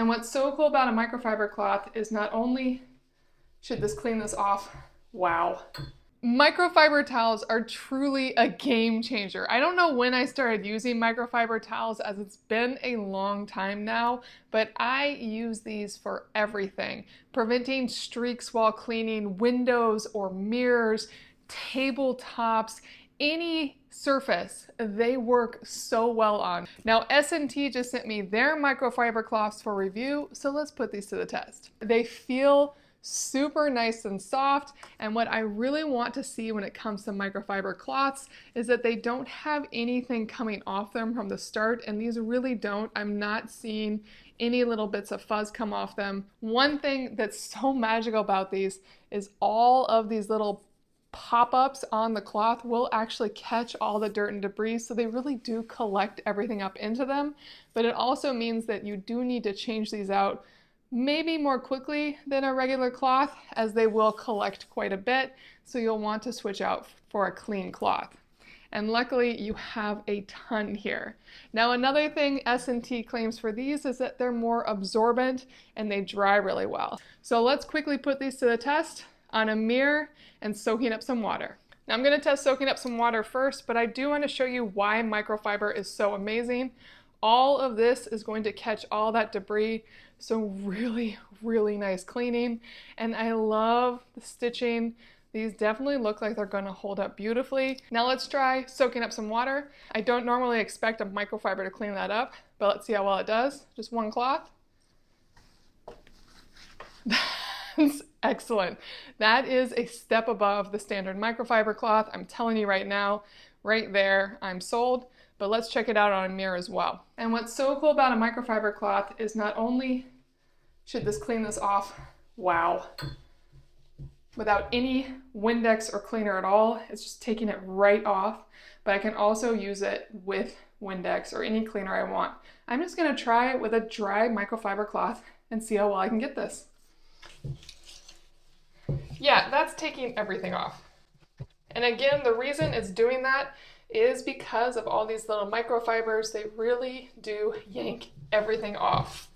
And what's so cool about a microfiber cloth is not only should this clean this off, wow. Microfiber towels are truly a game changer. I don't know when I started using microfiber towels, as it's been a long time now, but I use these for everything. Preventing streaks while cleaning windows or mirrors, tabletops, any surface they work so well on. Now S&T just sent me their microfiber cloths for review, so let's put these to the test. They feel super nice and soft, and what I really want to see when it comes to microfiber cloths is that they don't have anything coming off them from the start, and these really don't. I'm not seeing any little bits of fuzz come off them. One thing that's so magical about these is all of these little pop-ups on the cloth will actually catch all the dirt and debris, so they really do collect everything up into them. But it also means that you do need to change these out maybe more quickly than a regular cloth, as they will collect quite a bit, so you'll want to switch out for a clean cloth. And luckily you have a ton here. Now another thing S&T claims for these is that they're more absorbent and they dry really well. So let's quickly put these to the test on a mirror and soaking up some water. Now I'm going to test soaking up some water first, but I do want to show you why microfiber is so amazing. All of this is going to catch all that debris, so really, really nice cleaning. And I love the stitching. These definitely look like they're going to hold up beautifully. Now let's try soaking up some water. I don't normally expect a microfiber to clean that up, but let's see how well it does. Just one cloth. That's excellent. That is a step above the standard microfiber cloth. I'm telling you right now, right there, I'm sold. But let's check it out on a mirror as well. And what's so cool about a microfiber cloth is not only should this clean this off, wow, without any Windex or cleaner at all, it's just taking it right off, but I can also use it with Windex or any cleaner I want. I'm just gonna try it with a dry microfiber cloth and see how well I can get this. Yeah, that's taking everything off. And again, the reason it's doing that is because of all these little microfibers. They really do yank everything off.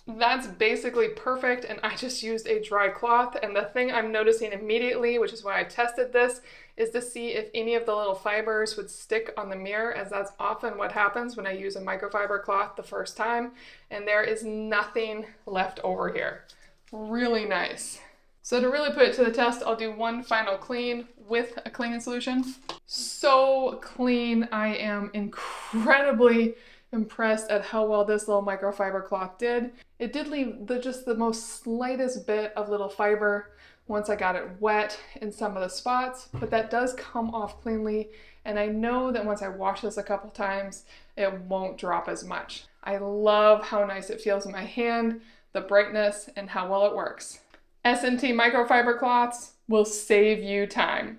That's basically perfect, and I just used a dry cloth, and the thing I'm noticing immediately, which is why I tested this, is to see if any of the little fibers would stick on the mirror, as that's often what happens when I use a microfiber cloth the first time, and there is nothing left over here. Really nice. So to really put it to the test, I'll do one final clean with a cleaning solution. So clean. I am incredibly impressed at how well this little microfiber cloth did. It did leave just the most slightest bit of little fiber once I got it wet in some of the spots, but that does come off cleanly, and I know that once I wash this a couple times, it won't drop as much. I love how nice it feels in my hand, the brightness, and how well it works. S&T microfiber cloths will save you time.